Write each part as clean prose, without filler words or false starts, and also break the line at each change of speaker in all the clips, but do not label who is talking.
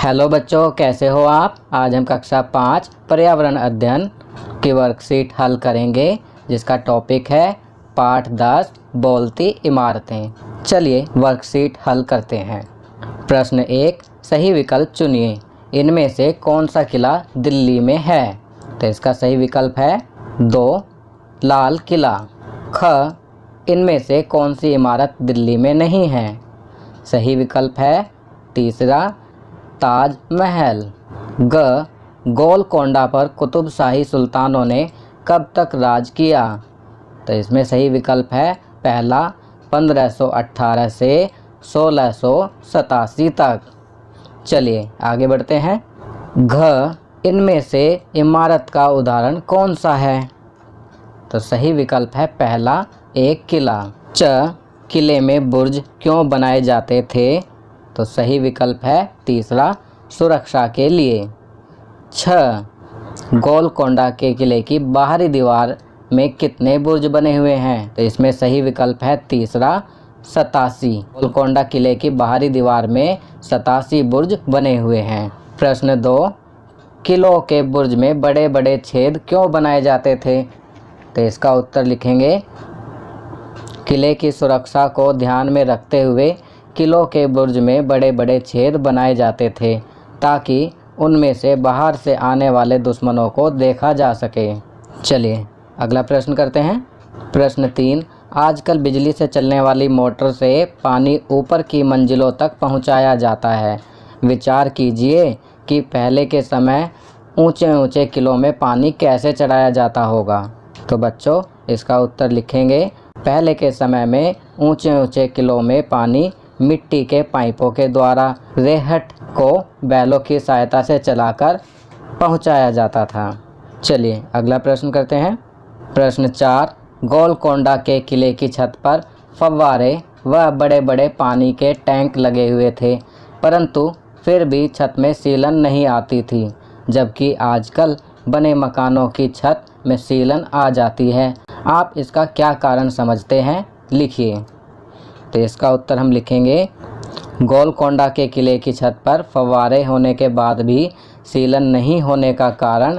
Hello बच्चों, कैसे हो आप। आज हम कक्षा 5 पर्यावरण अध्ययन की वर्कशीट हल करेंगे, जिसका टॉपिक है पाठ 10 बोलती इमारतें। चलिए वर्कशीट हल करते हैं। प्रश्न 1, सही विकल्प चुनिए। इनमें से कौन सा किला दिल्ली में है। तो इसका सही विकल्प है 2, लाल किला। ख, इनमें से कौन सी इमारत दिल्ली में नहीं है। सही विकल्प है तीसरा, ताज महल। ग, गोलकोंडा पर कुतुबशाही सुल्तानों ने कब तक राज किया। तो इसमें सही विकल्प है पहला 1518 से 1687 तक। चलिए आगे बढ़ते हैं। घ, इनमें से इमारत का उदाहरण कौन सा है। तो सही विकल्प है पहला एक किला। च, किले में बुर्ज क्यों बनाए जाते थे। तो सही विकल्प है तीसरा, सुरक्षा के लिए। छ, गोलकोंडा के किले की बाहरी दीवार में कितने बुर्ज बने हुए हैं। तो इसमें सही विकल्प है तीसरा, 87। गोलकोंडा किले की बाहरी दीवार में 87 बुर्ज बने हुए हैं। प्रश्न 2, किलों के बुर्ज में बड़े बड़े छेद क्यों बनाए जाते थे। तो इसका उत्तर लिखेंगे, किले की सुरक्षा को ध्यान में रखते हुए किलों के बुर्ज में बड़े बड़े छेद बनाए जाते थे, ताकि उनमें से बाहर से आने वाले दुश्मनों को देखा जा सके। चलिए अगला प्रश्न करते हैं। प्रश्न 3, आजकल बिजली से चलने वाली मोटर से पानी ऊपर की मंजिलों तक पहुंचाया जाता है। विचार कीजिए कि पहले के समय ऊंचे ऊंचे किलों में पानी कैसे चढ़ाया जाता होगा। तो बच्चों इसका उत्तर लिखेंगे, पहले के समय में ऊंचे ऊंचे किलों में पानी मिट्टी के पाइपों के द्वारा रेहट को बैलों की सहायता से चलाकर पहुंचाया जाता था। चलिए अगला प्रश्न करते हैं। प्रश्न 4, गोलकोंडा के किले की छत पर फव्वारे व बड़े बड़े पानी के टैंक लगे हुए थे, परंतु फिर भी छत में सीलन नहीं आती थी, जबकि आजकल बने मकानों की छत में सीलन आ जाती है। आप इसका क्या कारण समझते हैं, लिखिए। तो इसका उत्तर हम लिखेंगे, गोलकोंडा के किले की छत पर फव्वारे होने के बाद भी सीलन नहीं होने का कारण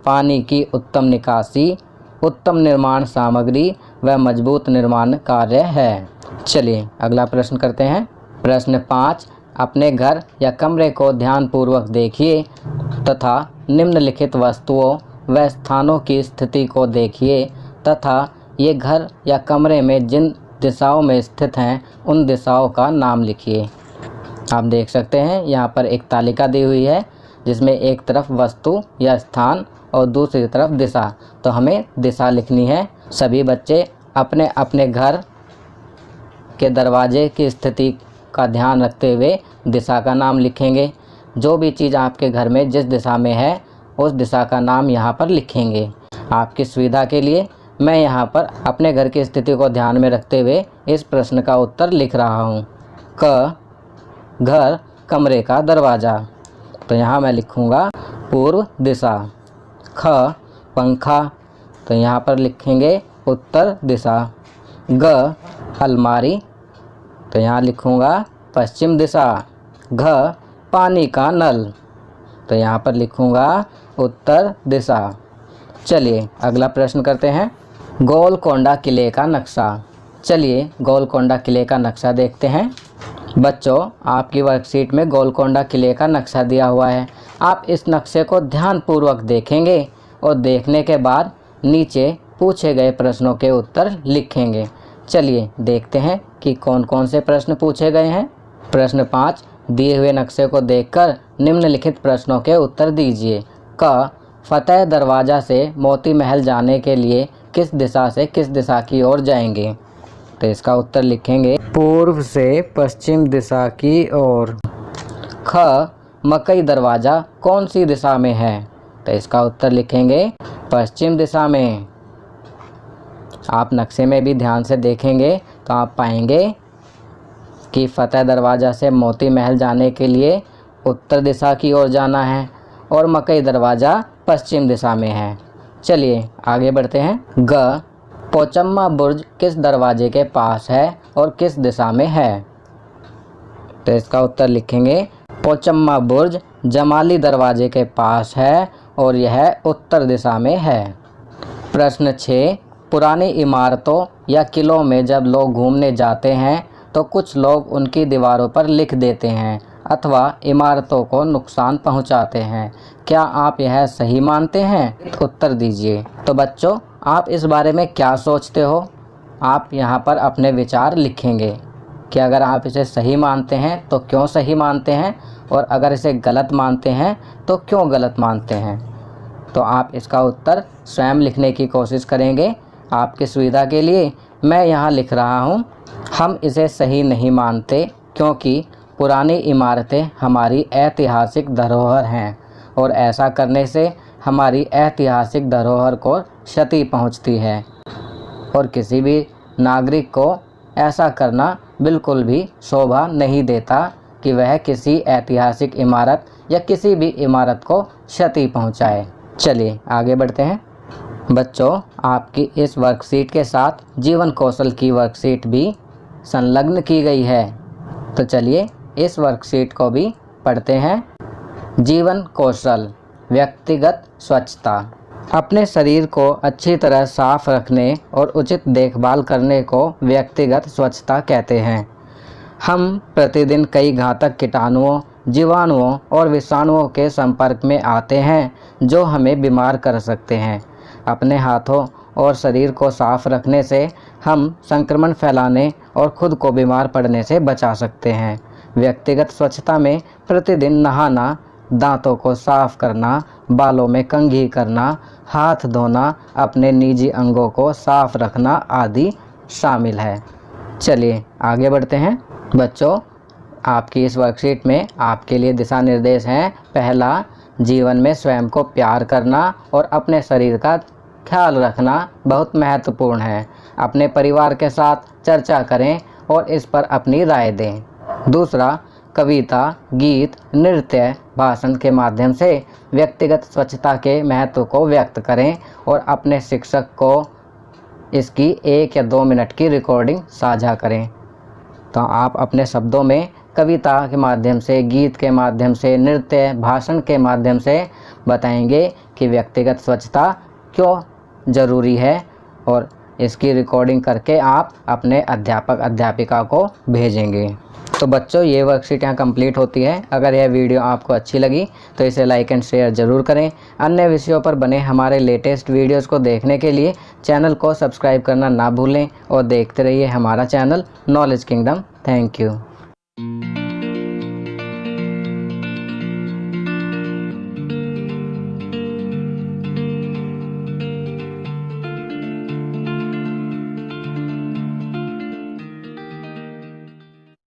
पानी की उत्तम निकासी, उत्तम निर्माण सामग्री व मजबूत निर्माण कार्य है। चलिए अगला प्रश्न करते हैं। प्रश्न 5, अपने घर या कमरे को ध्यानपूर्वक देखिए तथा निम्नलिखित वस्तुओं व स्थानों की स्थिति को देखिए तथा ये घर या कमरे में जिन दिशाओं में स्थित हैं उन दिशाओं का नाम लिखिए। आप देख सकते हैं यहाँ पर एक तालिका दी हुई है, जिसमें एक तरफ वस्तु या स्थान और दूसरी तरफ दिशा। तो हमें दिशा लिखनी है। सभी बच्चे अपने अपने घर के दरवाजे की स्थिति का ध्यान रखते हुए दिशा का नाम लिखेंगे। जो भी चीज़ आपके घर में जिस दिशा में है उस दिशा का नाम यहाँ पर लिखेंगे। आपकी सुविधा के लिए मैं यहाँ पर अपने घर की स्थिति को ध्यान में रखते हुए इस प्रश्न का उत्तर लिख रहा हूँ। क, घर कमरे का दरवाज़ा। तो यहाँ मैं लिखूँगा पूर्व दिशा। ख, पंखा। तो यहाँ पर लिखेंगे उत्तर दिशा। ग, अलमारी। तो यहाँ लिखूँगा पश्चिम दिशा। घ, पानी का नल। तो यहाँ पर लिखूँगा उत्तर दिशा। चलिए अगला प्रश्न करते हैं। गोलकोंडा किले का नक्शा। चलिए गोलकोंडा किले का नक्शा देखते हैं। बच्चों आपकी वर्कशीट में गोलकोंडा किले का नक्शा दिया हुआ है। आप इस नक्शे को ध्यानपूर्वक देखेंगे और देखने के बाद नीचे पूछे गए प्रश्नों के उत्तर लिखेंगे। चलिए देखते हैं कि कौन कौन से प्रश्न पूछे गए हैं। प्रश्न 5, दिए हुए नक्शे को देखकर निम्नलिखित प्रश्नों के उत्तर दीजिए। क, फतेह दरवाज़ा से मोती महल जाने के लिए किस दिशा से किस दिशा की ओर जाएंगे। तो इसका उत्तर लिखेंगे पूर्व से पश्चिम दिशा की ओर। ख, मकई दरवाज़ा कौन सी दिशा में है। तो इसका उत्तर लिखेंगे पश्चिम दिशा में। आप नक्शे में भी ध्यान से देखेंगे तो आप पाएंगे कि फतेह दरवाज़ा से मोती महल जाने के लिए उत्तर दिशा की ओर जाना है और मकई दरवाज़ा पश्चिम दिशा में है। चलिए आगे बढ़ते हैं। ग, पोचम्मा बुर्ज किस दरवाजे के पास है और किस दिशा में है। तो इसका उत्तर लिखेंगे पोचम्मा बुर्ज जमाली दरवाजे के पास है और यह उत्तर दिशा में है। प्रश्न 6, पुरानी इमारतों या किलों में जब लोग घूमने जाते हैं तो कुछ लोग उनकी दीवारों पर लिख देते हैं अथवा इमारतों को नुकसान पहुंचाते हैं। क्या आप यह सही मानते हैं? उत्तर दीजिए। तो बच्चों, आप इस बारे में क्या सोचते हो? आप यहाँ पर अपने विचार लिखेंगे कि अगर आप इसे सही मानते हैं तो क्यों सही मानते हैं, और अगर इसे गलत मानते हैं तो क्यों गलत मानते हैं। तो आप इसका उत्तर स्वयं लिखने की कोशिश करेंगे। आपकी सुविधा के लिए मैं यहाँ लिख रहा हूँ, हम इसे सही नहीं मानते क्योंकि पुरानी इमारतें हमारी ऐतिहासिक धरोहर हैं और ऐसा करने से हमारी ऐतिहासिक धरोहर को क्षति पहुँचती है और किसी भी नागरिक को ऐसा करना बिल्कुल भी शोभा नहीं देता कि वह किसी ऐतिहासिक इमारत या किसी भी इमारत को क्षति पहुंचाए। चलिए आगे बढ़ते हैं। बच्चों, आपकी इस वर्कशीट के साथ जीवन कौशल की वर्कशीट भी संलग्न की गई है। तो चलिए इस वर्कशीट को भी पढ़ते हैं। जीवन कौशल, व्यक्तिगत स्वच्छता। अपने शरीर को अच्छी तरह साफ रखने और उचित देखभाल करने को व्यक्तिगत स्वच्छता कहते हैं। हम प्रतिदिन कई घातक कीटाणुओं, जीवाणुओं और विषाणुओं के संपर्क में आते हैं जो हमें बीमार कर सकते हैं। अपने हाथों और शरीर को साफ रखने से हम संक्रमण फैलाने और खुद को बीमार पड़ने से बचा सकते हैं। व्यक्तिगत स्वच्छता में प्रतिदिन नहाना, दांतों को साफ करना, बालों में कंघी करना, हाथ धोना, अपने निजी अंगों को साफ रखना आदि शामिल है। चलिए आगे बढ़ते हैं। बच्चों, आपकी इस वर्कशीट में आपके लिए दिशा निर्देश हैं। पहला, जीवन में स्वयं को प्यार करना और अपने शरीर का ख्याल रखना बहुत महत्वपूर्ण है। अपने परिवार के साथ चर्चा करें और इस पर अपनी राय दें। दूसरा, कविता, गीत, नृत्य, भाषण के माध्यम से व्यक्तिगत स्वच्छता के महत्व को व्यक्त करें और अपने शिक्षक को इसकी 1 या 2 मिनट की रिकॉर्डिंग साझा करें। तो आप अपने शब्दों में कविता के माध्यम से, गीत के माध्यम से, नृत्य, भाषण के माध्यम से बताएंगे कि व्यक्तिगत स्वच्छता क्यों ज़रूरी है और इसकी रिकॉर्डिंग करके आप अपने अध्यापक अध्यापिका को भेजेंगे। तो बच्चों, ये वर्कशीट यहाँ कंप्लीट होती है। अगर यह वीडियो आपको अच्छी लगी तो इसे लाइक एंड शेयर ज़रूर करें। अन्य विषयों पर बने हमारे लेटेस्ट वीडियोस को देखने के लिए चैनल को सब्सक्राइब करना ना भूलें और देखते रहिए हमारा channel knowledge kingdom. Thank you.